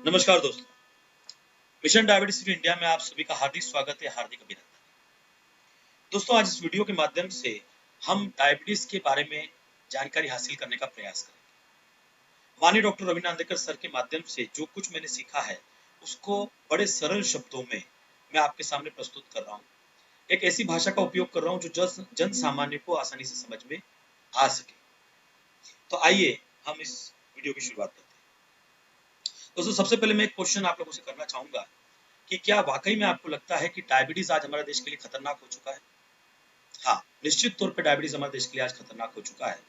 नमस्कार दोस्तों। Mission diabetes free India में आप सभी का हार्दिक स्वागत है, हार्दिक अभिनंदन। दोस्तों, आज इस वीडियो के माध्यम से हम डायबिटीज के बारे में जानकारी हासिल करने का प्रयास करेंगे। माननीय डॉक्टर रविंद्र नांदेकर सर के माध्यम से जो कुछ मैंने सीखा है उसको बड़े सरल शब्दों में मैं आपके सामने प्रस्तुत कर रहा हूँ। एक ऐसी भाषा का उपयोग कर रहा हूँ जो जन सामान्य को आसानी से समझ में आ सके। तो आइए हम इस वीडियो की शुरुआत करते हैं। दोस्तों, सबसे पहले मैं एक क्वेश्चन आप लोगों से करना चाहूंगा कि क्या वाकई में आपको लगता है कि डायबिटीज आज हमारे देश के लिए खतरनाक हो चुका है? हाँ, निश्चित तौर पे डायबिटीज हमारे देश के लिए आज खतरनाक हो चुका है।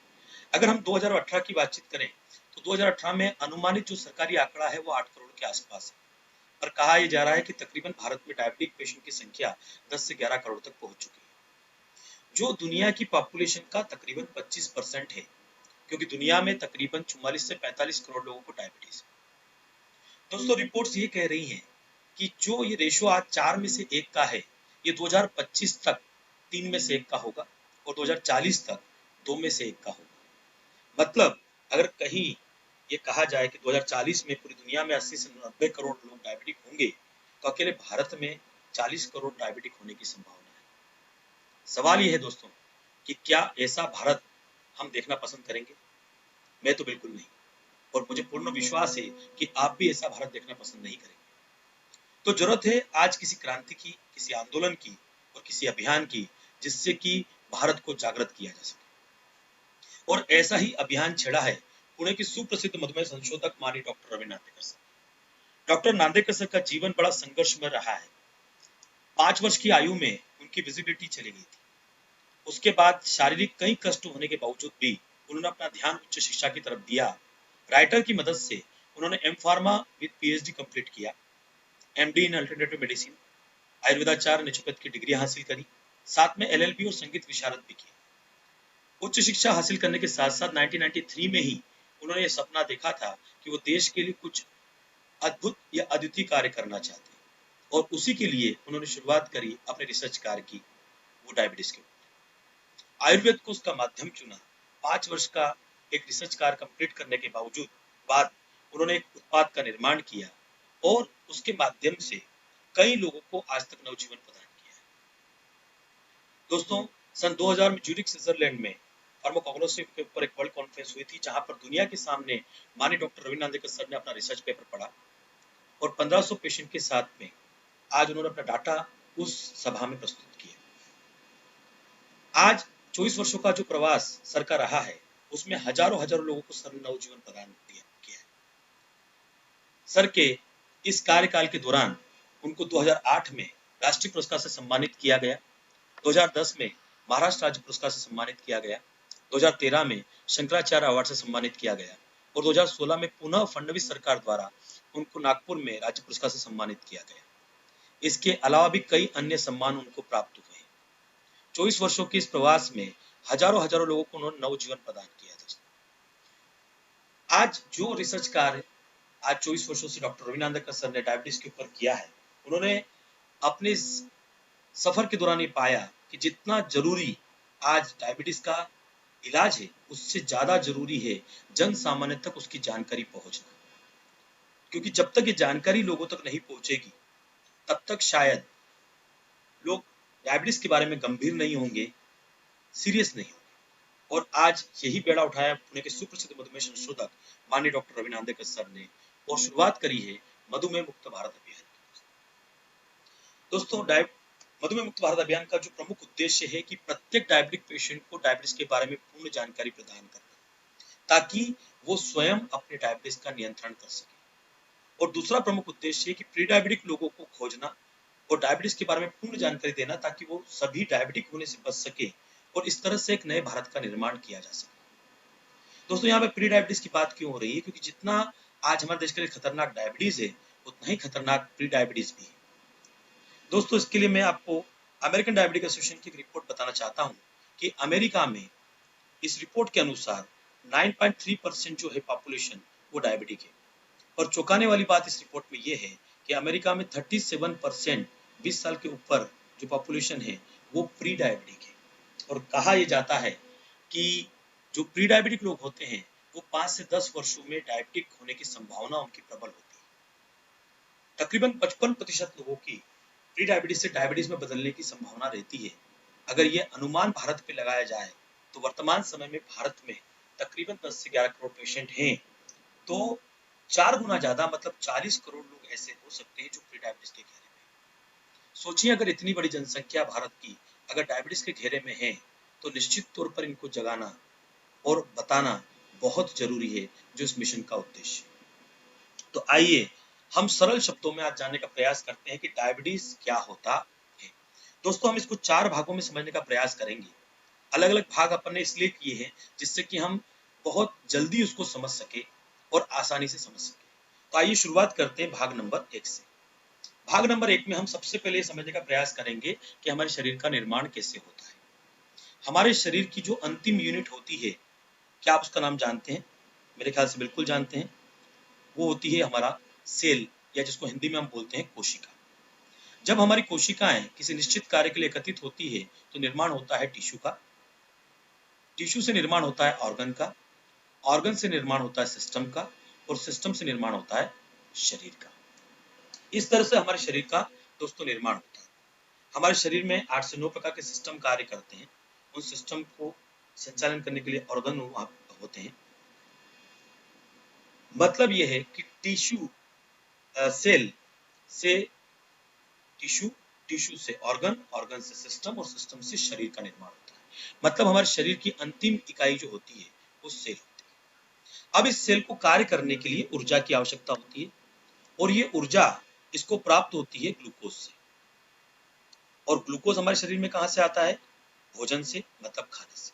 अगर हम 2018 की बातचीत करें तो 2018 में अनुमानित जो सरकारी आंकड़ा है वो 8 करोड़ के आसपास है। पर कहा यह जा रहा है कि तकरीबन भारत में डायबिटिक पेशेंट की संख्या 10 से 11 करोड़ तक पहुंच चुकी है, जो दुनिया की पॉपुलेशन का तकरीबन 25% है, क्योंकि दुनिया में तकरीबन 44 से 45 करोड़ लोगों को डायबिटीज है। दोस्तों, रिपोर्ट्स ये कह रही हैं कि जो ये रेशो आज 4 में से 1 का है, ये 2025 तक 3 में से 1 का होगा और 2040 तक 2 में से 1 का होगा। मतलब अगर कहीं ये कहा जाए कि 2040 में पूरी दुनिया में 80 से 90 करोड़ लोग डायबिटिक होंगे, तो अकेले भारत में 40 करोड़ डायबिटिक होने की संभावना है। सवाल ये है दोस्तों कि क्या ऐसा भारत हम देखना पसंद करेंगे? मैं तो बिल्कुल नहीं, और मुझे पूर्ण विश्वास है कि आप भी ऐसा भारत देखना पसंद नहीं करेंगे। तो जरूरत है आज किसी क्रांति की, किसी आंदोलन की और किसी अभियान की, जिससे कि भारत को जागृत किया जा सके। और ऐसा ही अभियान छेड़ा है पुणे के सुप्रसिद्ध मधुमेह संशोधक माननीय doctor Ravindra Nandekar sir. Doctor Nandekar sir का जीवन बड़ा संघर्षमय रहा है। 5 वर्ष की आयु में उनकी विजिबिलिटी चली गई थी। उसके बाद शारीरिक कई कष्ट होने के बावजूद भी उन्होंने अपना ध्यान उच्च शिक्षा की तरफ दिया। राइटर की मदद से उन्होंने M pharma with PhD complete किया, एमडी इन अल्टरनेटिव मेडिसिन, आयुर्वेदाचार्य नेचुरोपैथ की डिग्री हासिल करी, साथ में एलएलबी और संगीत विशारद भी किया। उच्च शिक्षा हासिल करने के साथ साथ 1993 में ही उन्होंने ये सपना देखा था कि वो देश के लिए कुछ अद्भुत या अद्वितीय कार्य करना चाहते हैं, और उसी के लिए उन्होंने शुरुआत करी अपने रिसर्च कार्य की, वो डायबिटीज के ऊपर। आयुर्वेद को उसका माध्यम चुना। 5 वर्ष का एक रिसर्च कार्य कंप्लीट करने के बाद उन्होंने एक उत्पाद का निर्माण किया और उसके माध्यम से कई लोगों को आज तक नवजीवन प्रदान किया है। दोस्तों, सन 2000 में ज्यूरिख स्विट्जरलैंड में फार्माकोग्नोसिस के ऊपर एक वर्ल्ड कॉन्फ्रेंस हुई थी, जहां पर दुनिया के सामने माननीय डॉक्टर रविंद्र नांदेकर सर ने अपना रिसर्च पेपर पढ़ा और 1500 पेशेंट के साथ में आज उन्होंने अपना डाटा उस सभा में प्रस्तुत किया। आज 24 वर्षों का जो प्रवास सर का रहा है, उसमें हजारों लोगों को सर ने नवजीवन प्रदान किया है। सर के इस कार्यकाल के दौरान उनको 2008 में राष्ट्रीय पुरस्कार से सम्मानित किया गया, 2010 में महाराष्ट्र राज्य पुरस्कार से सम्मानित किया गया, 2013 में शंकराचार्य अवार्ड से सम्मानित किया गया और 2016 में पुनः फडणवीस सरकार द्वारा उनको नागपुर में राज्य पुरस्कार से सम्मानित किया गया। इसके अलावा भी कई अन्य सम्मान उनको प्राप्त हुए। 24 वर्षों के इस प्रवास में हजारों लोगों को उन्होंने नवजीवन प्रदान किया। दोस्तों, आज जो रिसर्च कार्य आज 24 वर्षों से डॉक्टर रविंद्र नांदेकर सर ने डायबिटीज के ऊपर किया है, उन्होंने अपने सफर के दौरान ये पाया कि जितना जरूरी आज डायबिटीज का इलाज है, उससे ज्यादा जरूरी है जन सामान्य तक उसकी जानकारी पहुंचना। क्योंकि जब तक ये जानकारी लोगों तक नहीं पहुंचेगी, तब तक शायद लोग डायबिटीज के बारे में गंभीर नहीं होंगे, सीरियस नहीं होंगे। और आज यही बेड़ा उठाया पुणे के सुप्रसिद्ध मधुमेह संशोधक माननीय डॉक्टर रविंद्र नांदेकर सर ने और शुरुआत करी है मधुमेह मुक्त भारत अभियान की। दोस्तों, मधुमेह मुक्त भारत अभियान का जो प्रमुख उद्देश्य है कि प्रत्येक डायबिटिक पेशेंट को डायबिटीज के बारे में पूर्ण जानकारी प्रदान करना, ताकि वो स्वयं अपने डायबिटीज का नियंत्रण कर सके। और दूसरा प्रमुख उद्देश्य है कि प्री डायबिटिक लोगों को खोजना और डायबिटीज के बारे में पूर्ण जानकारी देना, ताकि वो सभी डायबिटिक होने से बच सके और इस तरह से एक नए भारत का निर्माण किया जा सके। दोस्तों, यहाँ पे प्री डायबिटीज की बात क्यों हो रही है? क्योंकि जितना आज हमारे देश के लिए खतरनाक डायबिटीज है, उतना ही खतरनाक प्री डायबिटीज भी है। दोस्तों, इसके लिए मैं आपको अमेरिकन डायबिटिक एसोसिएशन की एक रिपोर्ट बताना चाहता हूँ कि अमेरिका में इस रिपोर्ट के अनुसार 9.3% जो है पॉपुलेशन वो डायबिटिक है। और चौंकाने वाली बात इस रिपोर्ट में ये है कि अमेरिका में 37% 20 साल के ऊपर जो पॉपुलेशन है वो प्री डायबिटिक है। और कहा यह जाता है कि जो प्री डायबिटिक लोग होते हैं वो 5 से 10 वर्षों में डायबिटिक होने की संभावना उनकी प्रबल होती है। तकरीबन 55% लोगों की प्री डायबिटीज से डायबिटीज में बदलने की संभावना रहती है। अगर ये अनुमान भारत पे लगाया जाए तो वर्तमान समय में भारत में तकरीबन 10 से 11 करोड़ पेशेंट हैं, तो 4 गुना ज्यादा मतलब 40 करोड़ लोग ऐसे हो सकते हैं जो प्री डायबिटीज के घेरे में। सोचिए अगर इतनी बड़ी जनसंख्या भारत की अगर डायबिटीज के घेरे में है तो निश्चित तौर पर इनको जगाना और बताना बहुत जरूरी है, जो इस मिशन का उद्देश्य। तो आइए हम सरल शब्दों में आज जानने का प्रयास करते हैं कि डायबिटीज क्या होता है। दोस्तों हम इसको 4 भागों में समझने का प्रयास करेंगे। अलग अलग भाग अपन ने इसलिए किए हैं जिससे कि हम बहुत जल्दी उसको समझ सके और आसानी से समझ सके। तो आइए शुरुआत करते हैं भाग नंबर 1 से। भाग नंबर 1 में हम सबसे पहले समझने का प्रयास करेंगे कि हमारे शरीर का निर्माण कैसे होता है। हमारे शरीर की जो अंतिम यूनिट होती है, क्या आप उसका नाम जानते हैं? मेरे ख्याल से बिल्कुल जानते हैं। वो होती है हमारा सेल, या जिसको हिंदी में हम बोलते हैं कोशिका। जब हमारी कोशिकाएं किसी निश्चित कार्य के लिए एकत्रित होती है तो निर्माण होता है टिश्यू का, टिश्यू से निर्माण होता है ऑर्गन का, ऑर्गन से निर्माण होता है सिस्टम का, और सिस्टम से निर्माण होता है शरीर का। इस तरह से हमारे शरीर का दोस्तों निर्माण होता है। हमारे शरीर में 8 से 9 प्रकार के सिस्टम कार्य करते हैं। उन सिस्टम को संचालन करने के लिए ऑर्गन होते हैं। मतलब यह है कि टिश्यू सेल से टिश्यू, टिश्यू से ऑर्गन, ऑर्गन से सिस्टम, और सिस्टम से शरीर का निर्माण होता है। मतलब हमारे शरीर की अंतिम इकाई जो होती है वो सेल होती है। अब इस सेल को कार्य करने के लिए ऊर्जा की आवश्यकता होती है, और ये ऊर्जा इसको प्राप्त होती है ग्लूकोज से। और ग्लूकोज हमारे शरीर में कहां से आता है? भोजन से, मतलब खाने से।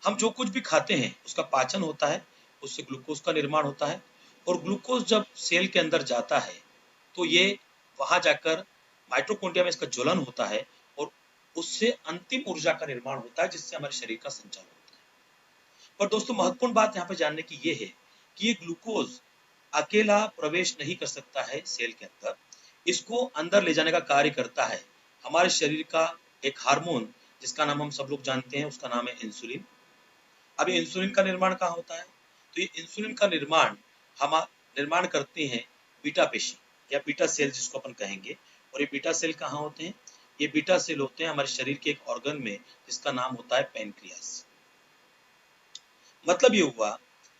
हम जो कुछ भी खाते हैं उसका पाचन होता है, उससे ग्लूकोज का निर्माण होता है, और ग्लूकोज जब सेल के अंदर जाता है तो ये वहां जाकर माइटोकॉन्ड्रिया में इसका ज्वलन होता है, और उससे अंतिम ऊर्जा का निर्माण होता है, जिससे हमारे शरीर का संचालन होता है। पर दोस्तों महत्वपूर्ण बात यहाँ पे जानने की ये है कि ये ग्लूकोज अकेला प्रवेश नहीं कर सकता है सेल के अंदर। इसको अंदर ले जाने का कार्य करता है हमारे शरीर का एक हार्मोन, जिसका नाम हम सब लोग जानते हैं, उसका नाम है इंसुलिन। अब इंसुलिन का निर्माण कहाँ होता है? तो ये इंसुलिन का निर्माण हम निर्माण करते हैं बीटा पेशी या बीटा सेल जिसको अपन कहेंगे। और ये बीटा सेल कहाँ होते हैं? ये बीटा सेल होते हैं हमारे शरीर के एक ऑर्गन में, जिसका नाम होता है पैनक्रियास। मतलब ये हुआ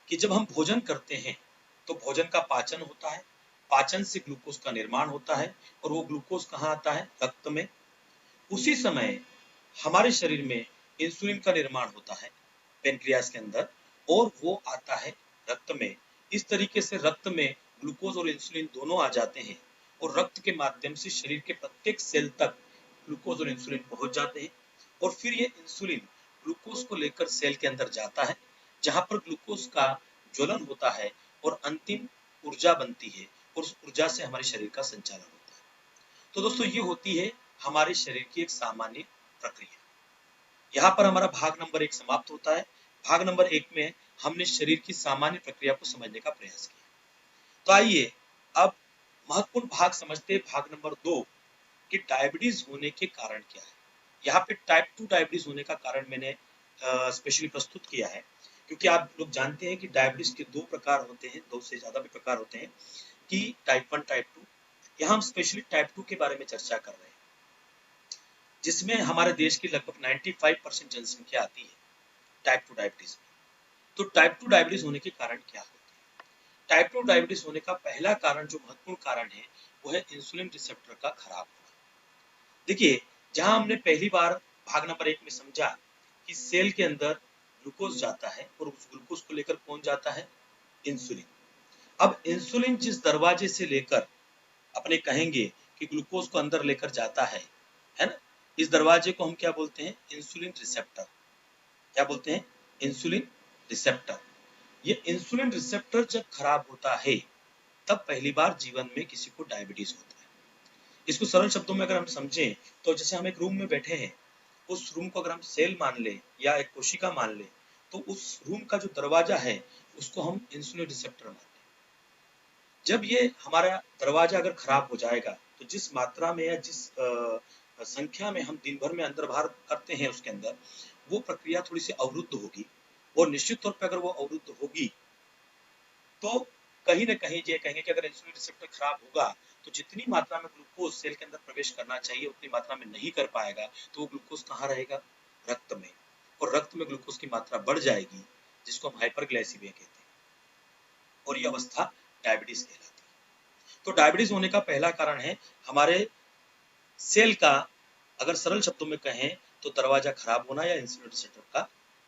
कि जब हम भोजन करते हैं तो भोजन का पाचन होता है, पाचन से ग्लूकोज का निर्माण होता है, और वो ग्लूकोज कहाँ आता है? रक्त में। उसी समय हमारे शरीर में इंसुलिन का निर्माण होता है पैनक्रियास के अंदर, और वो आता है रक्त में। इस तरीके से रक्त में ग्लूकोज और इंसुलिन दोनों आ जाते हैं, और रक्त के माध्यम से शरीर के प्रत्येक सेल तक ग्लूकोज और इंसुलिन पहुंच जाते हैं। और फिर ये इंसुलिन ग्लूकोज को लेकर सेल के अंदर जाता है, जहां पर ग्लूकोज का ज्वलन होता है और अंतिम ऊर्जा बनती है, और उस ऊर्जा से हमारे शरीर का संचालन होता है। तो दोस्तों ये होती है हमारे शरीर की एक सामान्य प्रक्रिया। यहाँ पर हमारा भाग नंबर 1 समाप्त होता है। भाग नंबर 1 में हमने शरीर की सामान्य प्रक्रिया को समझने का प्रयास किया। तो आइए अब महत्वपूर्ण भाग समझते हैं, भाग नंबर 2 कि डायबिटीज होने के कारण क्या है। यहाँ पे टाइप 2 डायबिटीज होने का कारण मैंने स्पेशली प्रस्तुत किया है, क्योंकि आप लोग जानते हैं कि डायबिटीज के 2 प्रकार होते हैं, 2 से ज्यादा भी प्रकार होते हैं, कि टाइप 1 टाइप 2। यहाँ हम स्पेशली टाइप 2 के बारे में चर्चा कर रहे हैं, जिसमें हमारे देश की लगभग 95% जनसंख्या आती है टाइप 2 डायबिटीज में। तो टाइप 2 डायबिटीज होने के कारण क्या होते हैं? टाइप 2 डायबिटीज होने का पहला कारण, जो महत्वपूर्ण कारण है, वो है इंसुलिन रिसेप्टर का खराब होना। देखिए, जहां हमने पहली बार भाग नंबर 1 में समझा कि सेल के अंदर ग्लूकोज जाता है, और उस ग्लूकोज को लेकर कौन जाता है? इंसुलिन। अब इंसुलिन जिस दरवाजे से लेकर अपने कहेंगे कि ग्लूकोज को अंदर लेकर जाता है ना, इस दरवाजे को हम क्या बोलते हैं? Insulin receptor. क्या बोलते हैं? Insulin receptor. ये इंसुलिन रिसेप्टर जब खराब होता है तब पहली बार जीवन में किसी को डायबिटीज होता है। इसको सरल शब्दों में अगर हम समझें तो जैसे हम एक रूम में बैठे हैं, उस रूम को अगर हम सेल मान ले या एक कोशिका मान ले, तो उस रूम का जो दरवाजा है उसको हम इंसुलिन रिसेप्टर मान लें। जब ये हमारा दरवाजा अगर खराब हो जाएगा तो जिस मात्रा में या जिस संख्या में हम दिन भर में अंदर बाहर करते हैं उसके अंदर, वो प्रक्रिया थोड़ी सी अवरुद्ध होगी। और निश्चित तौर पर अगर वो अवरुद्ध होगी तो कहीं ना कहीं ये कहेंगे कि अगर इंसुलिन रिसेप्टर खराब होगा तो जितनी मात्रा में ग्लूकोज सेल के अंदर प्रवेश करना चाहिए उतनी मात्रा में नहीं कर पाएगा, तो वो ग्लूकोज कहाँ रहेगा? रक्त में। और रक्त में ग्लूकोज की मात्रा बढ़ जाएगी, जिसको हम हाइपरग्लाइसीमिया कहते हैं, और ये अवस्था डायबिटीज कहलाती है। तो डायबिटीज होने का पहला कारण है हमारे सेल का, अगर सरल शब्दों में कहें तो दरवाजा खराब होना या इंसुलिन रिसेप्टर का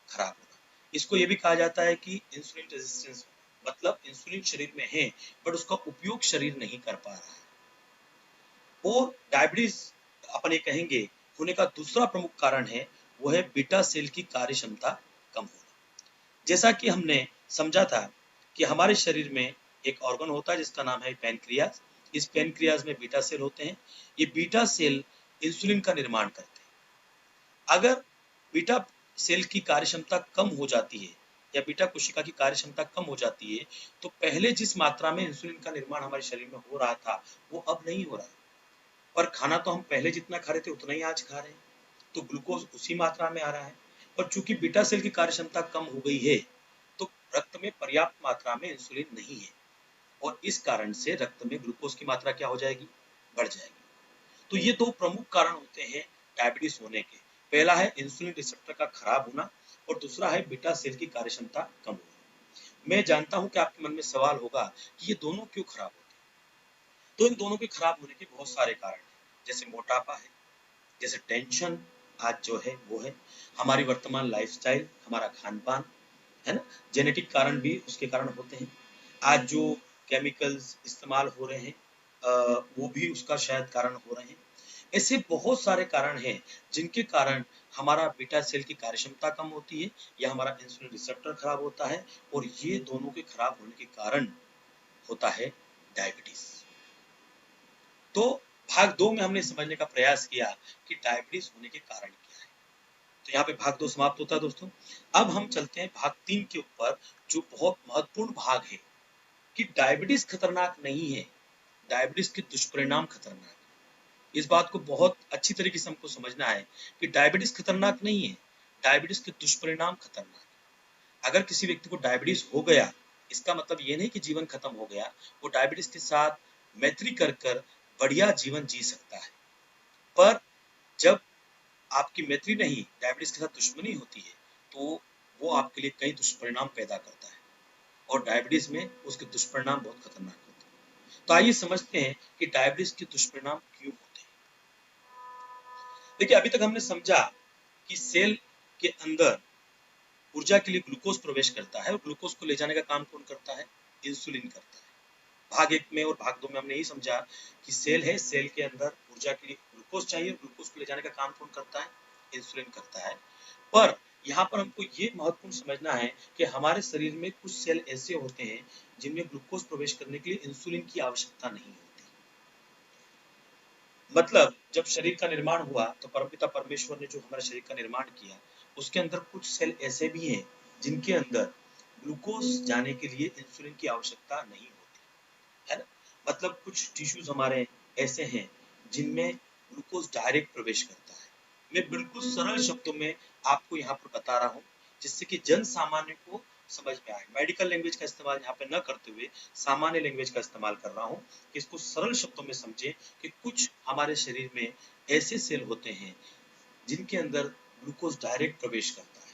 खराब होना। इसको ये भी कहा जाता है कि इंसुलिन रेजिस्टेंस, मतलब इंसुलिन शरीर में है बट उसका उपयोग शरीर नहीं कर पा रहा है। और डायबिटीज अपन ये कहेंगे होने का दूसरा प्रमुख कारण है वो है बीटा सेल की कार्यक्षमता कम होना। जैसा कि हमने समझा था कि हमारे शरीर में एक ऑर्गन होता है जिसका नाम है पैनक्रियाज। इस पैनक्रियाज में बीटा सेल होते हैं। ये बीटा सेल इंसुलिन का निर्माण करते हैं। अगर बीटा सेल की कार्यक्षमता कम हो जाती है या बीटा कोशिका की कार्यक्षमता कम हो जाती है तो पहले जिस मात्रा में इंसुलिन का निर्माण हमारे शरीर में हो रहा था वो अब नहीं हो रहा है। पर खाना तो हम पहले जितना खा रहे थे उतना ही आज खा रहे हैं, तो ग्लूकोज उसी मात्रा में आ रहा है। और चूंकि बीटा सेल की कार्यक्षमता कम हो गई है तो रक्त में पर्याप्त मात्रा में इंसुलिन नहीं है, और इस कारण से रक्त में ग्लूकोज की मात्रा क्या हो जाएगी? बढ़ जाएगी। तो ये दो प्रमुख कारण होते हैं डायबिटीज होने के। पहला है इंसुलिन रिसेप्टर का खराब होना और दूसरा है बीटा सेल की कार्यक्षमता कम होना। मैं जानता हूं कि आपके मन में सवाल होगा कि ये दोनों क्यों खराब होते हैं। तो इन दोनों के खराब होने के बहुत सारे कारण हैं, जैसे मोटापा है, जैसे टेंशन आज जो है वो है, हमारी वर्तमान लाइफस्टाइल, हमारा खान पान है ना, जेनेटिक कारण भी उसके कारण होते हैं। आज जो केमिकल्स इस्तेमाल हो रहे हैं वो भी उसका शायद कारण हो रहे हैं। ऐसे बहुत सारे कारण हैं जिनके कारण हमारा बीटा सेल की कार्यक्षमता कम होती है या हमारा इंसुलिन रिसेप्टर खराब होता है, और ये दोनों के खराब होने के कारण होता है डायबिटीज। तो भाग 2 में हमने समझने का प्रयास किया कि डायबिटीज होने के कारण क्या है। तो यहाँ पे भाग 2 समाप्त होता है दोस्तों। अब हम चलते हैं भाग 3 के ऊपर, जो बहुत महत्वपूर्ण भाग है कि डायबिटीज खतरनाक नहीं है, डायबिटीज के दुष्परिणाम खतरनाक है। इस बात को बहुत अच्छी तरीके से हमको समझना है कि डायबिटीज खतरनाक नहीं है, डायबिटीज के दुष्परिणाम खतरनाक है। अगर किसी व्यक्ति को डायबिटीज हो गया, इसका मतलब ये नहीं कि जीवन खत्म हो गया, वो डायबिटीज के साथ मैत्री कर कर बढ़िया जीवन जी सकता है। पर जब आपकी मैत्री नहीं, डायबिटीज के साथ दुश्मनी होती है, तो वो आपके लिए कई दुष्परिणाम पैदा करता है, और डायबिटीज में उसके दुष्परिणाम बहुत खतरनाक होते हैं। तो आइए समझते हैं कि डायबिटीज के दुष्परिणाम क्यों होते हैं। देखिए, अभी तक हमने समझा कि सेल के अंदर ऊर्जा के लिए ग्लूकोज प्रवेश करता है, और ग्लूकोज को ले जाने का काम कौन करता है? इंसुलिन करता है। भाग 1 में और भाग 2 में हमने यही समझा कि सेल है, सेल के अंदर ऊर्जा के लिए ग्लूकोज चाहिए, ग्लूकोज को ले जाने का काम कौन करता है? इंसुलिन करता है। पर यहाँ पर हमको ये महत्वपूर्ण समझना है कि हमारे शरीर में कुछ सेल ऐसे होते हैं जिनमें ग्लूकोज प्रवेश करने के लिए इंसुलिन की आवश्यकता नहीं होती। मतलब जब शरीर का निर्माण हुआ तो परमपिता परमेश्वर ने जो हमारे शरीर का निर्माण किया, उसके अंदर कुछ सेल ऐसे भी हैं जिनके अंदर ग्लूकोज जाने के लिए इंसुलिन की आवश्यकता नहीं होती है ना। मतलब कुछ टिश्यूज हमारे ऐसे हैं जिनमें ग्लूकोज डायरेक्ट प्रवेश करता है। मैं बिल्कुल सरल शब्दों में आपको यहाँ पर बता रहा हूँ जिससे कि जन सामान्य को समझ में आए। मेडिकल लैंग्वेज का इस्तेमाल यहाँ पे न करते हुए सामान्य लैंग्वेज का इस्तेमाल कर रहा हूँ कि इसको सरल शब्दों में समझे कि कुछ हमारे शरीर में ऐसे सेल होते हैं जिनके अंदर ग्लूकोज डायरेक्ट प्रवेश करता है।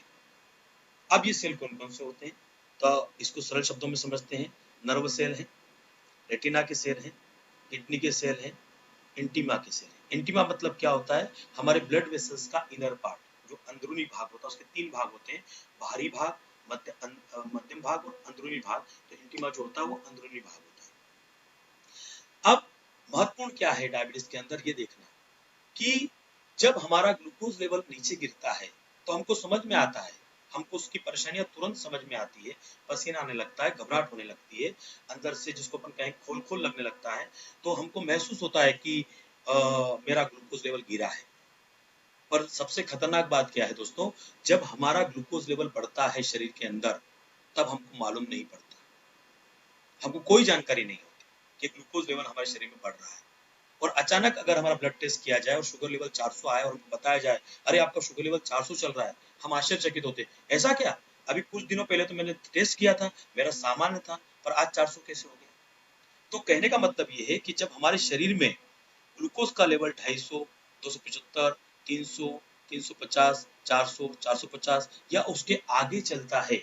अब ये सेल कौन कौन से होते हैं, तो इसको सरल शब्दों में समझते हैं। नर्व सेल है, रेटिना के सेल हैं, किडनी के सेल हैं, इंटीमा के सेल हैं। इंटीमा मतलब क्या होता है? हमारे ब्लड वेसल्स का इनर पार्ट, जो अंदरूनी भाग होता है। उसके 3 भाग होते हैं, बाहरी भाग, मध्यम भाग और अंदरूनी भाग। तो इंटीमा जो होता है वो अंदरूनी भाग होता है। अब महत्वपूर्ण क्या है डायबिटीज के अंदर, ये देखना कि जब हमारा ग्लूकोज लेवल नीचे गिरता है तो हमको समझ में आता है, हमको उसकी परेशानियां तुरंत समझ में आती है। पसीना आने लगता है, घबराहट होने लगती है, अंदर से जिसको अपन कहें खोल खोल लगने लगता है। तो हमको महसूस होता है कि मेरा ग्लूकोज लेवल गिरा है। पर सबसे खतरनाक बात क्या है दोस्तों, जब हमारा ग्लूकोज लेवल बढ़ता है शरीर के अंदर, तब हमको मालूम नहीं पड़ता, हमको कोई जानकारी नहीं होती कि ग्लूकोज लेवल हमारे शरीर में बढ़ रहा है। और अचानक अगर हमारा ब्लड टेस्ट किया जाए और शुगर लेवल 400 आए और हमको बताया जाए अरे आपका शुगर लेवल 400 चल रहा है, हम आश्चर्यचकित होते, ऐसा क्या? अभी कुछ दिनों पहले तो मैंने टेस्ट किया था, मेरा सामान्य था, पर आज 400 कैसे हो गया? तो कहने का मतलब ये है कि जब हमारे शरीर में ग्लूकोज का लेवल 250, 275, 300, 350, 400, 450 या उसके आगे चलता है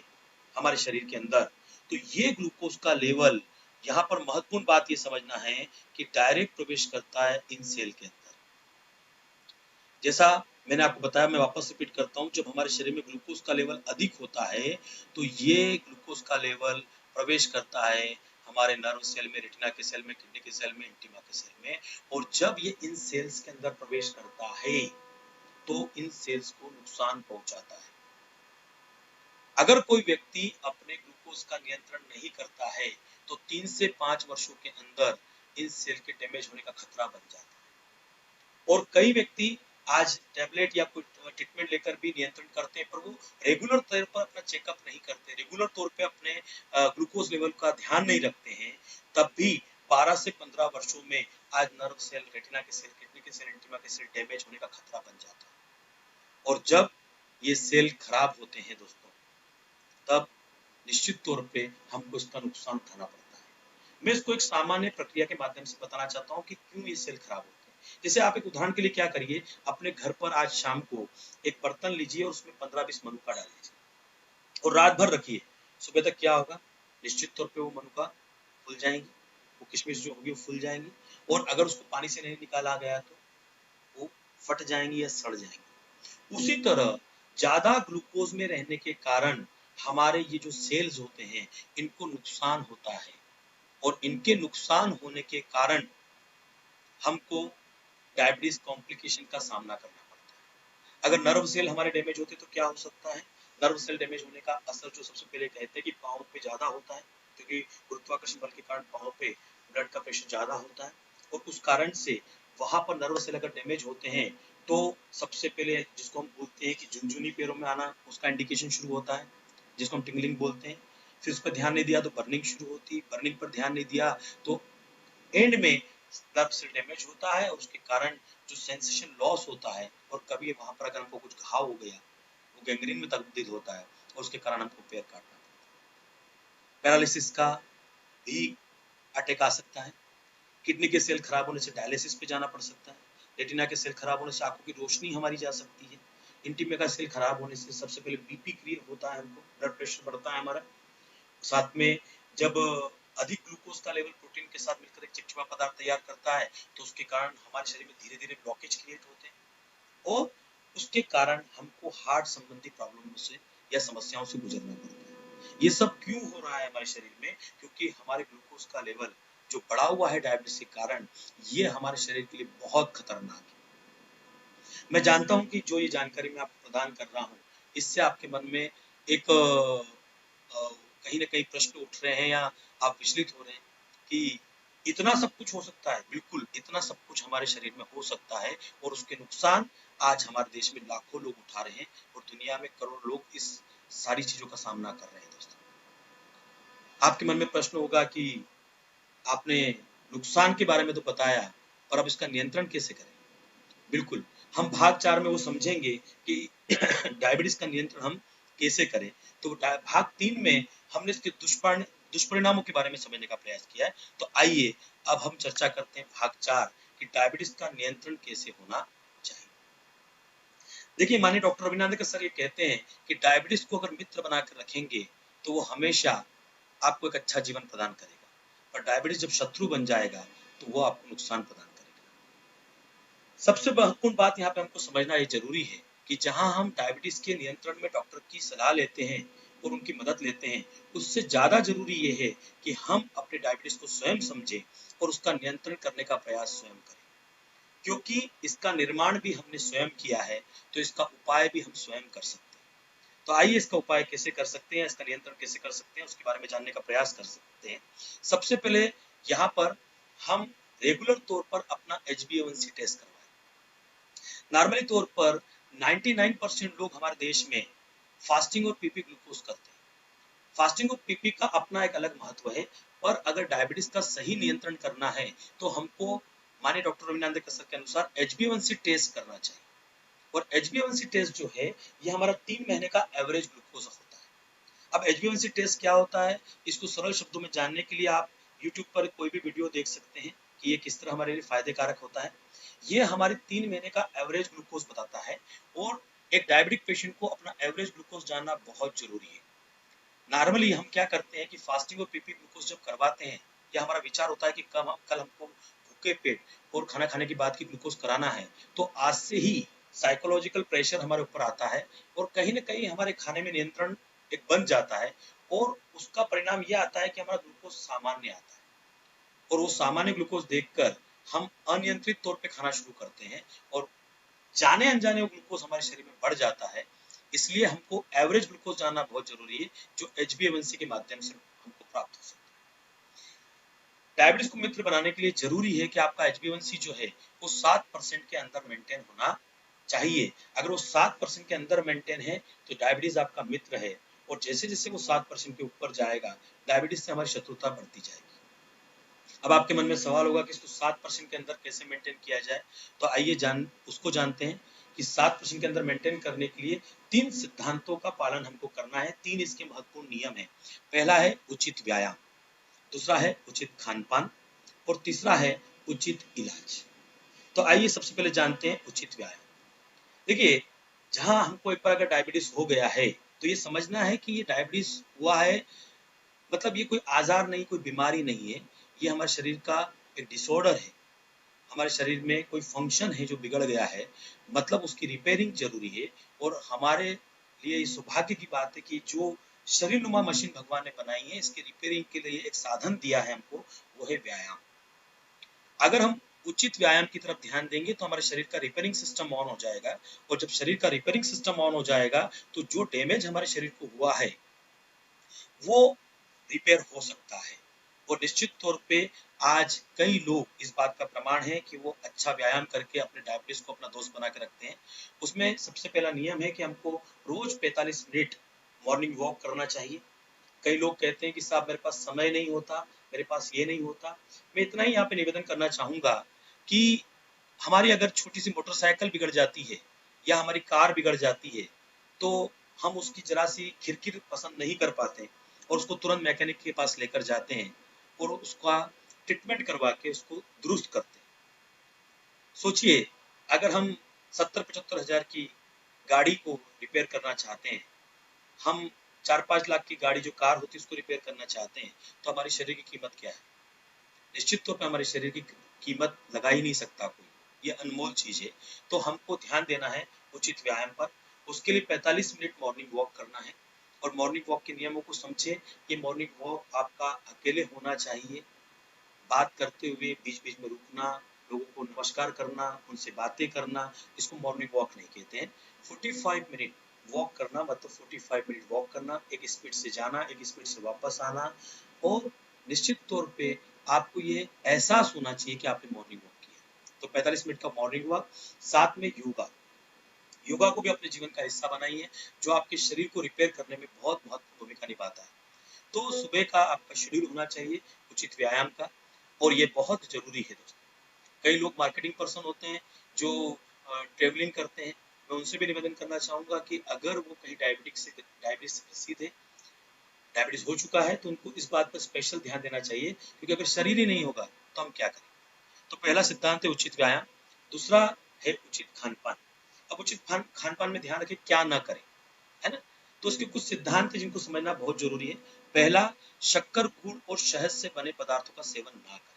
हमारे शरीर के अंदर, तो ये ग्लूकोज का लेवल, यहाँ पर महत्वपूर्ण बात ये समझना है कि डायरेक्ट प्रवेश करता है इन सेल के अंदर। जैसा मैंने आपको बताया, मैं वापस रिपीट करता हूँ, जब हमारे शरीर में ग्लूकोज का लेवल अधिक होता है तो ये ग्लूकोज का लेवल प्रवेश करता है हमारे नर्व सेल में, रेटिना के सेल में, किडनी के सेल में, इंटिमा के सेल में, और जब ये इन सेल्स के अंदर प्रवेश करता है तो इन सेल्स को नुकसान पहुंचाता है। अगर कोई व्यक्ति अपने ग्लूकोज का नियंत्रण नहीं करता है तो 3 से 5 वर्षों के अंदर इन सेल के डैमेज होने का खतरा बन जाता है। और कई व्यक्ति आज टैबलेट या कोई ट्रीटमेंट लेकर भी नियंत्रण करते हैं, पर वो रेगुलर तौर पर अपना चेकअप नहीं करते, रेगुलर तौर पे अपने ग्लूकोज लेवल का ध्यान नहीं रखते हैं, तब भी 12 से 15 वर्षों में आज नर्व सेल, रेटिना के सेल, किडनी के सेल, इंटिमा के सेल डैमेज होने का खतरा बन जाता है। और जब ये सेल खराब होते हैं दोस्तों, तब निश्चित तौर पे हमको इसका नुकसान उठाना पड़ता है। मैं इसको एक सामान्य प्रक्रिया के माध्यम से बताना चाहता हूँ कि क्यों ये सेल खराब होते हैं। जैसे आप एक उदाहरण के लिए क्या करिए, अपने घर पर आज शाम को एक बर्तन लीजिए और उसमें 15-20 मनुका डाल दीजिए और रात भर रखिए। सुबह तक क्या होगा? निश्चित तौर पे वो मनुका फूल जाएंगी, वो किशमिश जो होगी वो फूल जाएंगी, और अगर उसको पानी से नहीं निकाला गया तो वो फट जाएंगी या सड़ जाएंगी। उसी तरह ज्यादा ग्लूकोज में रहने के कारण हमारे ये जो सेल्स होते हैं इनको नुकसान होता है, और इनके नुकसान होने के कारण हमको डायबिटीज कॉम्प्लिकेशन का सामना करना पड़ता है। अगर नर्व सेल हमारे डैमेज होते तो क्या हो सकता है? नर्व सेल डैमेज होने का असर जो सबसे पहले कहते हैं कि पाँव पे ज्यादा होता है, क्योंकि गुरुत्वाकर्षण बल के कारण पाँव पे ब्लड का प्रेशर ज्यादा होता है, और उस कारण से वहां पर नर्व सेल अगर डैमेज होते हैं तो सबसे पहले जिसको हम बोलते हैं कि झुनझुनी पैरों में आना, उसका इंडिकेशन शुरू होता है, जिसको हम टिंगलिंग बोलते हैं। फिर उस पर ध्यान नहीं दिया तो बर्निंग शुरू होती, बर्निंग पर ध्यान नहीं दिया तो एंड में नर्व सेल डैमेज होता है, और उसके कारण जो सेंसेशन लॉस होता है, और कभी वहां पर अगर हमको कुछ घाव हो गया वो गैंग्रीन में तब्दील होता है, और उसके कारण हमको पैर काटना पड़ता है। पैरालिसिस का भी अटैक आ सकता है। किडनी के सेल खराब होने से डायलिसिस पे जाना पड़ सकता है। रेटिना के सेल खराब होने से आंखों की रोशनी हमारी जा सकती है। इंटिमा का सेल खराब होने से सबसे पहले बीपी क्रिएट होता है, हमको ब्लड प्रेशर बढ़ता है हमारा। साथ में जब अधिक ग्लूकोज का लेवल प्रोटीन के साथ मिलकर एक चिपचिपा पदार्थ तैयार करता है तो उसके कारण हमारे शरीर में धीरे धीरे ब्लॉकेज क्रिएट होते हैं, और उसके कारण हमको हार्ट संबंधी प्रॉब्लम से या समस्याओं से गुजरना पड़ता है। ये सब क्यों हो रहा है हमारे शरीर में? क्योंकि हमारे ग्लूकोज का लेवल जो बढ़ा हुआ है डायबिटीज के कारण, ये हमारे शरीर के लिए बहुत खतरनाक है। मैं जानता हूं कि जो ये जानकारी मैं आपको प्रदान कर रहा हूं, इससे आपके मन में एक कहीं ना कहीं प्रश्न उठ रहे हैं या आप विचलित हो रहे हैं कि इतना सब कुछ हो सकता है। बिल्कुल, इतना सब कुछ हमारे शरीर में हो सकता है, और उसके नुकसान आज हमारे देश में लाखों लोग उठा रहे हैं, और दुनिया में करोड़ों लोग इस सारी चीजों का सामना कर रहे हैं। दोस्तों, आपके मन में प्रश्न होगा कि आपने नुकसान के बारे में तो बताया, पर अब इसका नियंत्रण कैसे करें? बिल्कुल, हम भाग 4 में वो समझेंगे कि डायबिटीज का नियंत्रण हम कैसे करें। तो भाग 3 में हमने इसके दुष्परिणामों के बारे में समझने का प्रयास किया है। तो आइए अब हम चर्चा करते हैं भाग 4 कि डायबिटीज का नियंत्रण कैसे होना चाहिए। देखिए, माननीय डॉक्टर रविनाथ सर ये कहते हैं कि डायबिटीज को अगर मित्र बनाकर रखेंगे तो वो हमेशा आपको एक अच्छा जीवन प्रदान करेगा, पर डायबिटीज जब शत्रु बन जाएगा तो वो आपको नुकसान प्रदान करेगा। सबसे महत्वपूर्ण बात यहाँ पे हमको समझना ये जरूरी है कि जहां हम डायबिटीज के नियंत्रण में डॉक्टर की सलाह लेते हैं और उनकी मदद लेते हैं, उससे ज्यादा जरूरी ये है कि हम अपने डायबिटीज को स्वयं समझें और उसका नियंत्रण करने का प्रयास स्वयं करें, क्योंकि इसका निर्माण भी हमने स्वयं किया है, तो इसका उपाय भी हम स्वयं कर सकते हैं। तो आइए इसका उपाय कैसे कर सकते हैं, इसका नियंत्रण कैसे कर सकते हैं, उसके बारे में जानने का प्रयास कर सकते हैं। सबसे पहले यहाँ पर हम रेगुलर तौर पर अपना HbA1c टेस्ट करवाएं। नॉर्मली तौर पर 99% लोग हमारे देश में फास्टिंग और पीपी ग्लूकोज करते हैं। फास्टिंग और पीपी का अपना एक अलग महत्व है, पर अगर डायबिटीज का सही नियंत्रण करना है तो हमको माननीय डॉक्टर रविनाथ सर के अनुसार HbA1c टेस्ट करना चाहिए। और HbA1c टेस्ट जो है, ये हमारा 3 महीने का एवरेज ग्लूकोज होता है। अब HbA1c टेस्ट क्या होता है, इसको सरल शब्दों में जानने के लिए आप YouTube पर कोई भी वीडियो देख सकते हैं कि ये किस तरह हमारे लिए फायदे कारक होता है। ये हमारे 3 महीने का एवरेज ग्लूकोज बताता है और एक डायबिटिक पेशेंट को अपना एवरेज ग्लूकोज जानना बहुत जरूरी है। नॉर्मली हम क्या करते हैं कि फास्टिंग और पीपी ग्लूकोज जब करवाते हैं या हमारा विचार होता है कि कल हमको भूखे पेट और खाना खाने के बाद की ग्लूकोज कराना है, तो आज से ही साइकोलॉजिकल प्रेशर हमारे ऊपर आता है और कहीं ना कहीं हमारे खाने में नियंत्रण एक बन जाता है और उसका परिणाम यह आता है कि हमारा ग्लूकोज सामान्य आता है और वो सामान्य ग्लूकोज देखकर हम अनियंत्रित तौर पे खाना शुरू करते हैं और जाने अनजाने वो ग्लूकोज हमारे शरीर में बढ़ जाता है। इसलिए हमको एवरेज ग्लूकोज जानना बहुत जरूरी है जो HbA1c के माध्यम से हमको प्राप्त हो सकता है। डायबिटीज को मित्र बनाने के लिए जरूरी है कि आपका HbA1c जो है वो 7% के अंदर मेंटेन होना चाहिए। अगर वो 7% के अंदर मेंटेन है तो डायबिटीज आपका मित्र है और जैसे जैसे वो 7% के ऊपर जाएगा डायबिटीज से हमारी शत्रुता बढ़ती जाएगी। अब आपके मन में सवाल होगा कि इसको 7% के अंदर कैसे मेंटेन किया जाए, तो आइए उसको जानते हैं कि 7% के अंदर मेंटेन करने के लिए 3 सिद्धांतों का पालन हमको करना है। 3 इसके महत्वपूर्ण नियम है। पहला है उचित व्यायाम, दूसरा है उचित खान पान और तीसरा है उचित इलाज। तो आइए सबसे पहले जानते हैं उचित व्यायाम। देखिए, जहां हमको एक बार अगर डायबिटीज हो गया है तो ये समझना है कि ये डायबिटीज हुआ है मतलब ये कोई आजार नहीं, कोई बीमारी नहीं है, ये हमारे शरीर का एक डिसऑर्डर है। हमारे शरीर में कोई फंक्शन है जो बिगड़ गया है, मतलब उसकी रिपेयरिंग जरूरी है और हमारे लिए सौभाग्य की बात है कि जो शरीर नुमा मशीन भगवान ने बनाई है इसके रिपेयरिंग के लिए एक साधन दिया है हमको, वो है व्यायाम। अगर हम उचित व्यायाम की तरफ ध्यान देंगे तो हमारे शरीर का रिपेयरिंग सिस्टम ऑन हो जाएगा और जब शरीर का रिपेयरिंग सिस्टम ऑन हो जाएगा तो जो डैमेज हमारे शरीर को हुआ है वो रिपेयर हो सकता है। और निश्चित तौर पे आज कई लोग इस बात का प्रमाण है कि वो अच्छा व्यायाम करके अपने डायबिटीज को अपना दोस्त बना के रखते हैं। उसमें सबसे पहला नियम है कि हमको रोज 45 मिनट मॉर्निंग वॉक करना चाहिए। कई लोग कहते हैं कि साहब मेरे पास समय नहीं होता, मेरे पास ये नहीं होता। मैं इतना ही यहाँ पे निवेदन करना चाहूंगा कि हमारी अगर छोटी सी मोटरसाइकिल बिगड़ जाती है या हमारी कार बिगड़ जाती है तो हम उसकी जरा सी खिरकिर पसंद नहीं कर पाते और उसको तुरंत मैकेनिक के पास लेकर जाते हैं और उसका ट्रीटमेंट करवा के उसको दुरुस्त करते हैं। सोचिए, अगर हम 70-75 हजार की गाड़ी को रिपेयर करना चाहते हैं, हम 4-5 लाख की गाड़ी जो कार होती है उसको रिपेयर करना चाहते हैं, तो हमारे शरीर की कीमत क्या है? निश्चित तौर पे हमारे शरीर की कीमत लगा ही नहीं सकता कोई, ये अनमोल चीज है। तो हमको ध्यान देना है उचित व्यायाम पर। उसके लिए 45 मिनट मॉर्निंग वॉक करना है और मॉर्निंग वॉक के नियमों को समझे। ये मॉर्निंग वॉक आपका अकेले होना चाहिए, बात करते हुए बीच बीच में रुकना, लोगों को नमस्कार करना, उनसे बातें करना, इसको मॉर्निंग वॉक नहीं कहते हैं। 45 मिनट वॉक करना मतलब 45 मिनट वॉक करना, एक स्पीड से जाना, एक स्पीड से वापस आना और निश्चित तौर पे आपको ये एहसास होना चाहिए कि आपने मॉर्निंग वॉक किया। तो 45 मिनट का मॉर्निंग वॉक, साथ में योगा। योगा को भी अपने जीवन का हिस्सा बनाइए जो आपके शरीर को रिपेयर करने में बहुत महत्वपूर्ण भूमिका निभाता है। तो सुबह का आपका शेड्यूल होना चाहिए उचित व्यायाम का और ये बहुत जरूरी है दोस्तों। कई लोग मार्केटिंग पर्सन होते हैं जो ट्रेवलिंग करते हैं, मैं उनसे भी निवेदन करना चाहूंगा कि अगर वो कहीं डायबिटीज से ग्रसित है, डायबिटीज हो चुका है, तो उनको इस बात पर स्पेशल ध्यान देना चाहिए क्योंकि अगर शरीर ही नहीं होगा तो हम क्या करें। तो पहला सिद्धांत है उचित व्यायाम, दूसरा है उचित खान पान। अब उचित खान पान में ध्यान रखें क्या ना करें, है ना। तो उसके कुछ सिद्धांत है जिनको समझना बहुत जरूरी है। पहला, शक्कर, गुड़ और शहद से बने पदार्थों का सेवन ना करें।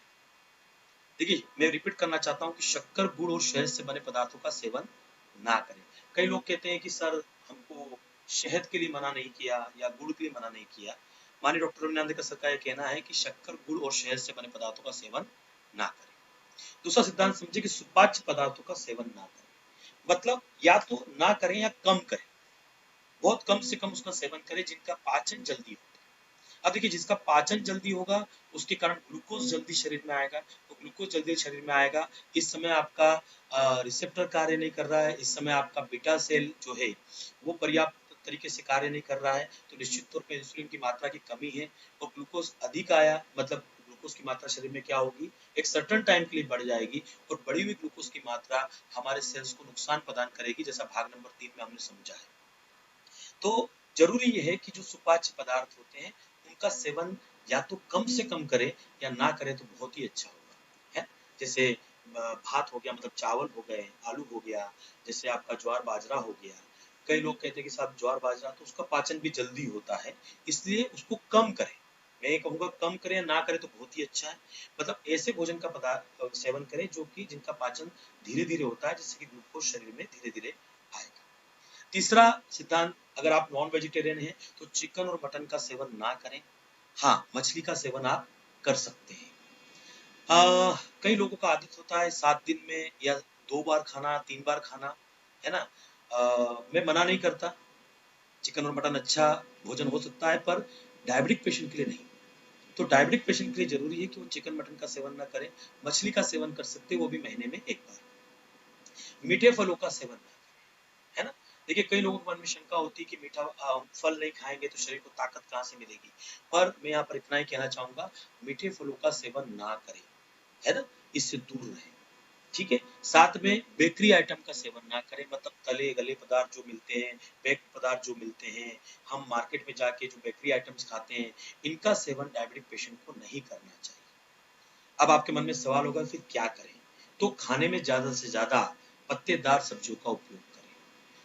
देखिए, मैं रिपीट करना चाहता हूँ कि शक्कर, गुड़ और शहद से बने पदार्थों का सेवन ना करें। कई लोग कहते हैं कि सर हमको शहद के लिए मना नहीं किया या गुड़ के लिए मना नहीं किया। माननीय डॉक्टर रविंद्र सर का यह कहना है कि शक्कर, गुड़ और शहद से बने पदार्थों का सेवन ना करें। दूसरा सिद्धांत समझे कि सुपाच्य पदार्थों का सेवन ना करें, मतलब या तो ना करें या कम करें, बहुत कम से कम उसका सेवन करें जिनका पाचन जल्दी हो। अब देखिए, जिसका पाचन जल्दी होगा उसके कारण ग्लूकोज जल्दी शरीर में आएगा, तो ग्लूकोज जल्दी शरीर में आएगा। इस समय आपका रिसेप्टर कार्य नहीं कर रहा है, इस समय आपका बीटा सेल जो है वो पर्याप्त तरीके से कार्य नहीं कर रहा है, तो निश्चित तौर पे इंसुलिन की मात्रा की कमी है और ग्लूकोज अधिक आया मतलब ग्लूकोज की मात्रा शरीर में क्या होगी, एक सर्टेन टाइम के लिए बढ़ जाएगी और बढ़ी हुई ग्लूकोज की मात्रा हमारे सेल्स को नुकसान प्रदान करेगी, जैसा भाग नंबर 3 में हमने समझा है। तो जरूरी यह है कि जो सुपाच्य पदार्थ होते हैं उनका सेवन या तो कम से कम करें या ना करें तो बहुत ही अच्छा होगा, है। जैसे भात हो गया, मतलब चावल हो गए, आलू हो गया, जैसे आपका ज्वार बाजरा हो गया। कई लोग कहते हैं कि साहब ज्वार बाजरा तो उसका पाचन भी जल्दी होता है, इसलिए उसको कम करें। मैं ये कहूँगा कम करें या ना करें तो बहुत ही अच्छा है। मतलब ऐसे भोजन का पदार्थ सेवन करें जो कि जिनका पाचन धीरे-धीरे होता है, जिससे कि ग्लूकोज शरीर में धीरे-धीरे आएगा। तीसरा सिद्धांत, अगर आप नॉन वेजिटेरियन हैं तो चिकन और मटन का सेवन ना करें। हाँ, मछली का सेवन आप कर सकते हैं। कई लोगों का आदत होता है 7 दिन में या 2 बार खाना, 3 बार खाना, है ना? मैं मना नहीं करता, चिकन और मटन अच्छा भोजन हो सकता है, पर डायबिटिक पेशेंट के लिए नहीं। तो डायबिटिक पेशेंट के लिए जरूरी है कि वो चिकन मटन का सेवन ना करें, मछली का सेवन कर सकते हैं, वो भी महीने में 1 बार। मीठे फलों का सेवन ना करें, है ना? देखिए कई लोगों के मन में शंका होती है कि मीठा फल नहीं खाएंगे तो शरीर को ताकत कहाँ से मिलेगी, पर मैं यहाँ पर इतना ही कहना चाहूंगा, मीठे फलों का सेवन ना करें, है ना? इससे दूर रहें, ठीक है। साथ में बेकरी आइटम का सेवन ना करें, मतलब तले गले पदार्थ जो मिलते हैं, बेक पदार्थ जो मिलते हैं, हम मार्केट में जाके जो बेकरी आइटम्स खाते हैं, इनका सेवन डायबिटिक पेशेंट को नहीं करना चाहिए। अब आपके मन में सवाल होगा फिर क्या करें? तो खाने में ज्यादा से ज्यादा पत्तेदार सब्जियों का उपयोग करें,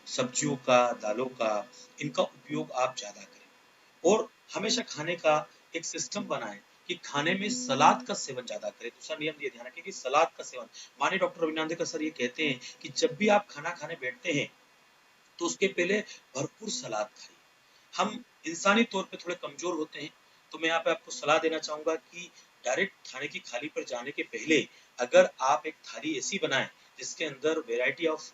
सब्जियों का, दालों का, इनका उपयोग आप ज्यादा करें। और हमेशा खाने का एक सिस्टम बनाएं कि खाने में सलाद का सेवन ज्यादा करें। दूसरा नियम ये ध्यान रखें कि सलाद का सेवन, माननीय डॉक्टर रविनांदेकर सर ये कहते हैं कि जब भी आप खाना खाने बैठते हैं तो उसके पहले भरपूर सलाद खाइए। हम इंसानी तौर पे थोड़े कमजोर होते हैं, तो मैं यहाँ पे आपको सलाह देना चाहूंगा कि डायरेक्ट खाने की थाली पर जाने के पहले अगर आप एक थाली ऐसी बनाएं जिसके अंदर वेराइटी ऑफ,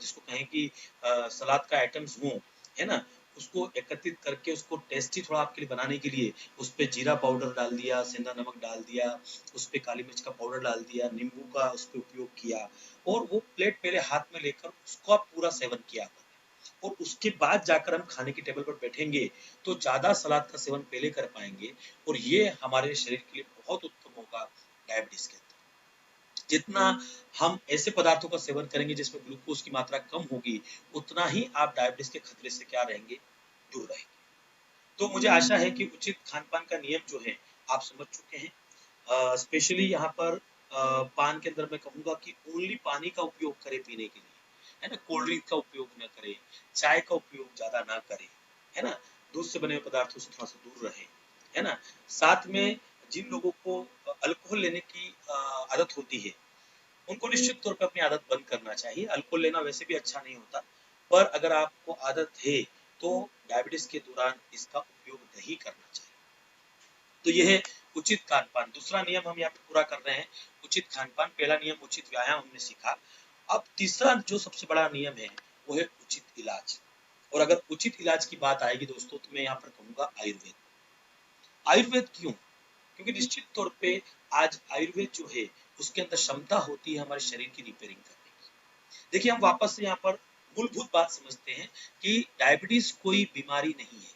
जिसको कहें कि सलाद का आइटम्स हो, है ना, उसको एकत्रित करके उसको टेस्टी थोड़ा आपके लिए बनाने के लिए उस पे जीरा पाउडर डाल दिया, सेंधा नमक डाल दिया, उस पे काली मिर्च का पाउडर डाल दिया, नींबू का उस पे उपयोग किया, और वो प्लेट पहले हाथ में लेकर उसको आप पूरा सेवन किया, और उसके बाद जाकर हम खाने की टेबल पर बैठेंगे तो ज्यादा सलाद का सेवन पहले कर पाएंगे, और ये हमारे शरीर के लिए बहुत उत्तम होगा डायबिटीज के अंदर। जितना हम ऐसे पदार्थों का सेवन करेंगे जिसमें ग्लूकोज की मात्रा कम होगी, उतना ही आप डायबिटीज के खतरे से क्या रहेंगे, दूर रहेंगे। तो मुझे आशा है कि उचित खान पान का नियम जो है आप समझ चुके हैं। स्पेशली यहाँ पर पान के अंदर मैं कहूंगा कि ओनली पानी का उपयोग करें पीने के लिए, है ना, कोल्ड ड्रिंक का उपयोग न करें, चाय का उपयोग ज्यादा ना करें, है ना, दूध से बने हुए पदार्थों से थोड़ा सा दूर रहें, है ना। साथ में जिन लोगों को अल्कोहल लेने की आदत होती है, उनको निश्चित तौर पे अपनी आदत बंद करना चाहिए। अल्कोहल लेना वैसे भी अच्छा नहीं होता, पर अगर आपको आदत है तो डायबिटीज के दौरान इसका उपयोग नहीं करना चाहिए। तो यह है उचित खान पान। दूसरा नियम हम यहाँ पे पूरा कर रहे हैं, उचित खान पान। पहला नियम उचित व्यायाम हमने सीखा। अब तीसरा जो सबसे बड़ा नियम है वो है उचित इलाज। और अगर उचित इलाज की बात आएगी दोस्तों, तो मैं यहाँ पर कहूंगा आयुर्वेद। आयुर्वेद क्यों? क्योंकि निश्चित तौर पे आज आयुर्वेद जो है उसके अंदर क्षमता होती है हमारे शरीर की रिपेयरिंग करने की। देखिए हम वापस से यहाँ पर मूलभूत बात समझते हैं कि डायबिटीज कोई बीमारी नहीं है।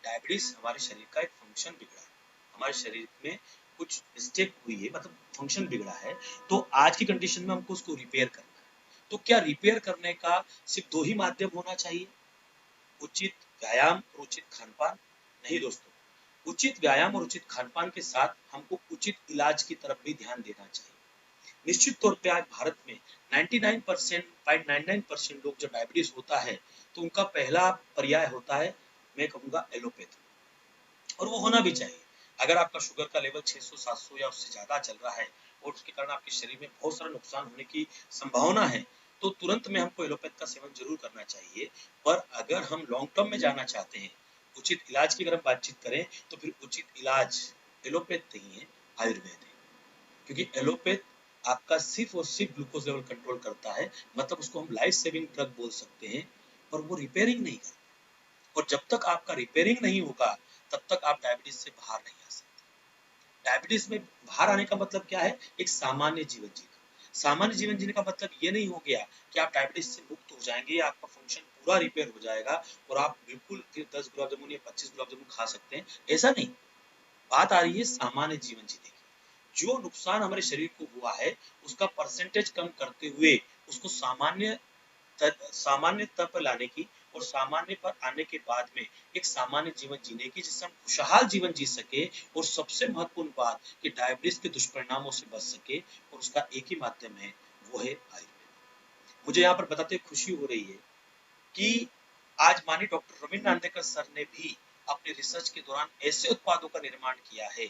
डायबिटीज हमारे शरीर का एक फंक्शन बिगड़ा है, हमारे शरीर में कुछ मिस्टेक हुई है, मतलब फंक्शन बिगड़ा है। तो आज की कंडीशन में हमको उसको रिपेयर करना है। तो क्या रिपेयर करने का सिर्फ दो ही माध्यम होना चाहिए, उचित व्यायाम और उचित खान पान? नहीं दोस्तों, उचित व्यायाम और उचित खान पान के साथ हमको उचित इलाज की तरफ भी ध्यान देना चाहिए। निश्चित तौर पे आज भारत में 99% लोग जब डायबिटीज होता है तो उनका पहला पर्याय होता है, मैं कहूंगा एलोपैथी, और वो होना भी चाहिए। अगर आपका शुगर का लेवल 600-700 या उससे ज्यादा चल रहा है और उसके कारण आपके शरीर में बहुत सारा नुकसान होने की संभावना है, तो तुरंत में हमको एलोपैथ का सेवन जरूर करना चाहिए। पर अगर हम लॉन्ग टर्म में जाना चाहते हैं, उचित इलाज की अगर हम बातचीत करें, तो फिर उचित इलाज एलोपैथ नहीं है, आयुर्वेद है। क्योंकि एलोपैथ आपका सिर्फ और सिर्फ ग्लूकोज लेवल कंट्रोल करता है, मतलब उसको हम लाइफ सेविंग ड्रग बोल सकते हैं, पर वो रिपेयरिंग नहीं करता। और जब तक आपका रिपेयरिंग नहीं होगा तब तक आप डायबिटीज से बाहर नहीं आ सकते। डायबिटीज में बाहर आने का मतलब क्या है, एक सामान्य जीवन जीना। सामान्य जीवन जीने का मतलब ये नहीं हो गया कि आप डायबिटीज से मुक्त हो जाएंगे, आपका फंक्शन पूरा रिपेयर हो जाएगा और आप बिल्कुल फिर 10 गुलाब जामुन या 25 गुलाब जामुन खा सकते हैं, ऐसा नहीं। बात आ रही है सामान्य जीवन जीने की। जो नुकसान हमारे शरीर को हुआ है उसका परसेंटेज कम करते हुए उसको सामान्य तक पर लाने की और सामान्य पर आने के बाद में एक सामान्य जीवन जीने की, जिससे हम खुशहाल जीवन जी सके और सबसे महत्वपूर्ण बात कि डायबिटीज के दुष्परिणामों से बच सके, और उसका एक ही माध्यम है, वो है आयुर्वेद। मुझे यहाँ पर बताते हुए खुशी हो रही है कि आज माननीय डॉक्टर रवींद्र नांदेकर सर ने भी अपने रिसर्च के दौरान ऐसे उत्पादों का निर्माण किया है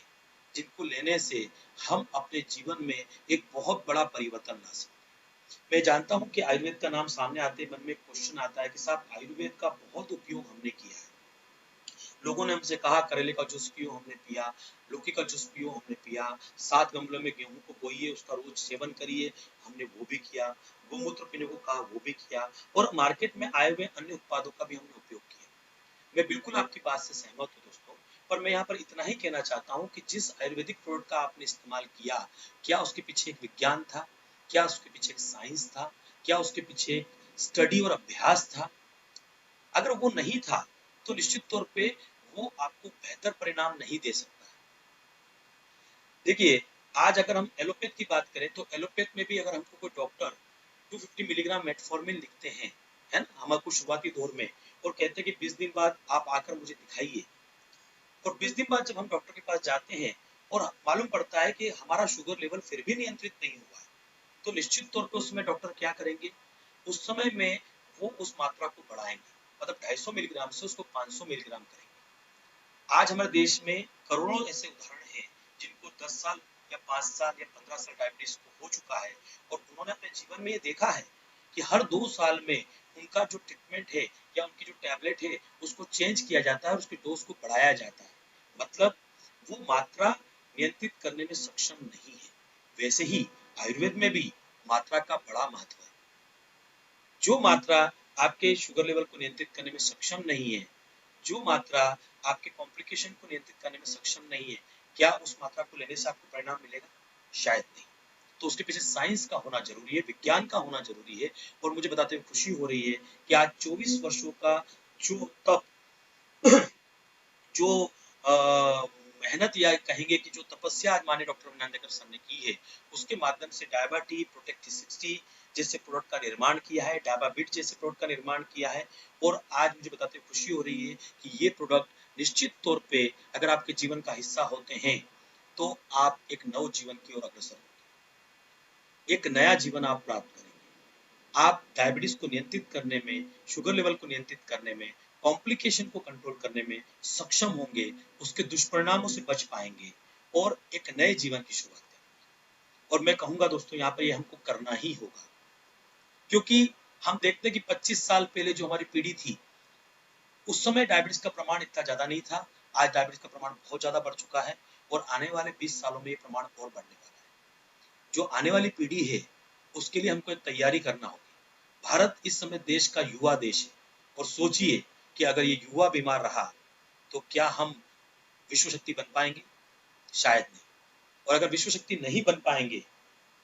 जिनको लेने से हम अपने जीवन में एक बहुत बड़ा परिवर्तन ला सकते हैं। मैं जानता हूं कि आयुर्वेद का नाम सामने आते ही मन में क्वेश्चन आता है कि साहब आयुर्वेद का बहुत उपयोग हमने किया है। लोगों ने हमसे कहा करेले का जूस पियो, हमने पिया, लौकी का जूस पियो, हमने पिया, 7 गमलों में गेहूं को बोइए, उसका रोज सेवन करिए, हमने वो भी किया, गोमूत्र पीने को कहा, वो भी किया, और मार्केट में आए हुए अन्य उत्पादों का भी हमने उपयोग किया। मैं बिल्कुल आपकी बात से सहमत हूँ दोस्तों, पर मैं यहाँ पर इतना ही कहना चाहता हूँ कि जिस आयुर्वेदिक प्रोडक्ट का आपने इस्तेमाल किया, क्या उसके पीछे एक विज्ञान था, क्या उसके पीछे एक साइंस था, क्या उसके पीछे स्टडी और अभ्यास था? अगर वो नहीं था तो निश्चित तौर पे वो आपको बेहतर परिणाम नहीं दे सकता है। देखिए, आज अगर हम एलोपैथ की बात करें तो एलोपैथ में भी अगर हमको कोई डॉक्टर 250 मिलीग्राम मेटफॉर्मिन लिखते हैं, है ना, हमारे शुरुआती दौर में, और कहते हैं कि 20 दिन बाद आप आकर मुझे दिखाइए, और 20 दिन बाद जब हम डॉक्टर के पास जाते हैं और मालूम पड़ता है कि हमारा शुगर लेवल फिर भी नियंत्रित नहीं हुआ है, तो निश्चित तौर पर उस समय डॉक्टर क्या करेंगे? उस समय में वो उस मात्रा को बढ़ाएंगे, मतलब 250 मिलीग्राम से उसको 500 मिलीग्राम करेंगे। आज हमारे देश में करोड़ों ऐसे उदाहरण हैं जिनको 10 साल या 5 साल या 15 साल डायबिटीज को हो चुका है, और उन्होंने अपने जीवन में ये देखा है कि हर 2 साल में उनका जो ट्रीटमेंट है या उनकी जो टैबलेट है उसको चेंज किया जाता है, उसकी डोज को बढ़ाया जाता है, मतलब वो मात्रा नियंत्रित करने में सक्षम नहीं है। वैसे ही आयुर्वेद में भी मात्रा का बड़ा महत्व है। जो मात्रा आपके शुगर लेवल को नियंत्रित करने में सक्षम नहीं है, जो मात्रा आपके कॉम्प्लिकेशन को नियंत्रित करने में सक्षम नहीं है, क्या उस मात्रा को लेने से आपको परिणाम मिलेगा? शायद नहीं। तो उसके पीछे साइंस का होना जरूरी है, विज्ञान का होना जरूरी है, और मुझे बताते हुए खुशी हो रही है कि आज 24 वर्षों का जो तप जो मेहनत या कहेंगे कि जो तपस्या आज माननीय डॉक्टर नांदेकर सर ने की है, उसके माध्यम से डायबिटी प्रोटेक्ट 360 जैसे प्रोडक्ट का निर्माण किया है, डायबाबिट जैसे प्रोडक्ट का निर्माण किया है, और आज मुझे बताते हुए खुशी हो रही है कि ये प्रोडक्ट निश्चित तौर पे अगर आपके जीवन का हिस्सा होते हैं तो आप एक नव जीवन की ओर अग्रसर होंगे, एक नया जीवन आप प्राप्त करेंगे। आप डायबिटीज को नियंत्रित करने में, शुगर लेवल को नियंत्रित करने में, कॉम्प्लिकेशन को कंट्रोल करने में सक्षम होंगे, उसके दुष्परिणामों से बच पाएंगे और एक नए जीवन की शुरुआत करेंगे। और मैं कहूंगा दोस्तों, यहाँ पर ये हमको करना ही होगा, क्योंकि हम देखते हैं कि 25 साल पहले जो हमारी पीढ़ी थी, उस समय डायबिटीज का प्रमाण इतना ज्यादा नहीं था। आज डायबिटीज का प्रमाण बहुत ज्यादा बढ़ चुका है, और आने वाले 20 सालों में ये प्रमाण और बढ़ने वाला है। जो आने वाली पीढ़ी है उसके लिए हमको एक तैयारी करना होगी। भारत इस समय देश का युवा देश है, और सोचिए कि अगर ये युवा बीमार रहा तो क्या हम विश्व शक्ति बन पाएंगे? शायद नहीं। और अगर विश्व शक्ति नहीं बन पाएंगे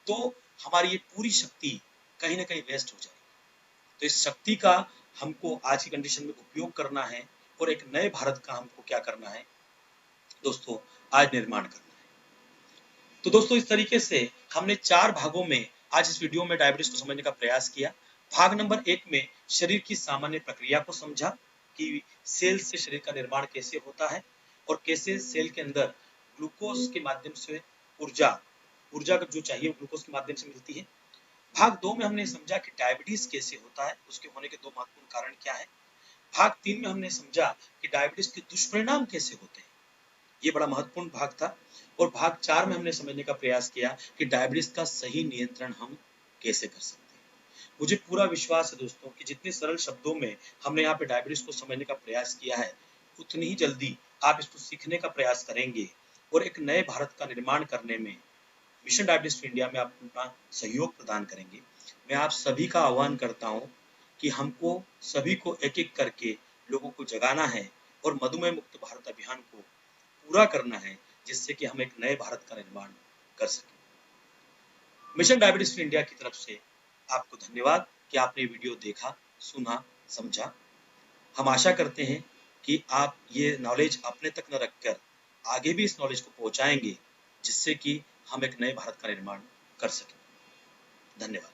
तो हमारी ये पूरी शक्ति कहीं ना कहीं वेस्ट हो जाएगी। तो इस शक्ति का हमको आज की कंडीशन में उपयोग करना है, और एक नए भारत का हमको क्या करना है दोस्तों, आज निर्माण करना है। तो दोस्तों, इस तरीके से हमने 4 भागों में आज इस वीडियो में डायबिटीज को समझने का प्रयास किया। भाग नंबर 1 में शरीर की सामान्य प्रक्रिया को समझा कि सेल से शरीर का निर्माण कैसे होता है, और कैसे सेल के अंदर ग्लूकोज के माध्यम से ऊर्जा जो चाहिए ग्लूकोज के माध्यम से मिलती है। भाग 2 में हमने समझा कि डायबिटीज कैसे होता है, उसके होने के 2 महत्वपूर्ण कारण क्या है। भाग 3 में हमने समझा कि डायबिटीज के दुष्परिणाम कैसे होते हैं, ये बड़ा महत्वपूर्ण भाग था। और भाग 4 में हमने समझने का प्रयास किया कि डायबिटीज का सही नियंत्रण हम कैसे कर सकते हैं। मुझे पूरा विश्वास है दोस्तों कि जितने सरल शब्दों में हमने यहाँ पे डायबिटीज को समझने का प्रयास किया है, उतनी ही जल्दी आप इसको सीखने का प्रयास करेंगे, और एक नए भारत का निर्माण करने में मिशन डायबिटीज टू इंडिया में आप अपना सहयोग प्रदान करेंगे। मैं आप सभी का आह्वान करता हूँ कि हमको सभी को एक एक करके लोगों को जगाना है, और मधुमेह मुक्त भारत अभियान को पूरा करना है, जिससे कि हम एक नए भारत का निर्माण कर सकें। मिशन डायबिटीज टू इंडिया की तरफ से आपको धन्यवाद कि आपने वीडियो देखा, सुना, समझा। हम आशा करते हैं कि आप ये नॉलेज अपने तक न रखकर आगे भी इस नॉलेज को पहुंचाएंगे, जिससे कि हम एक नए भारत का निर्माण कर सकें। धन्यवाद।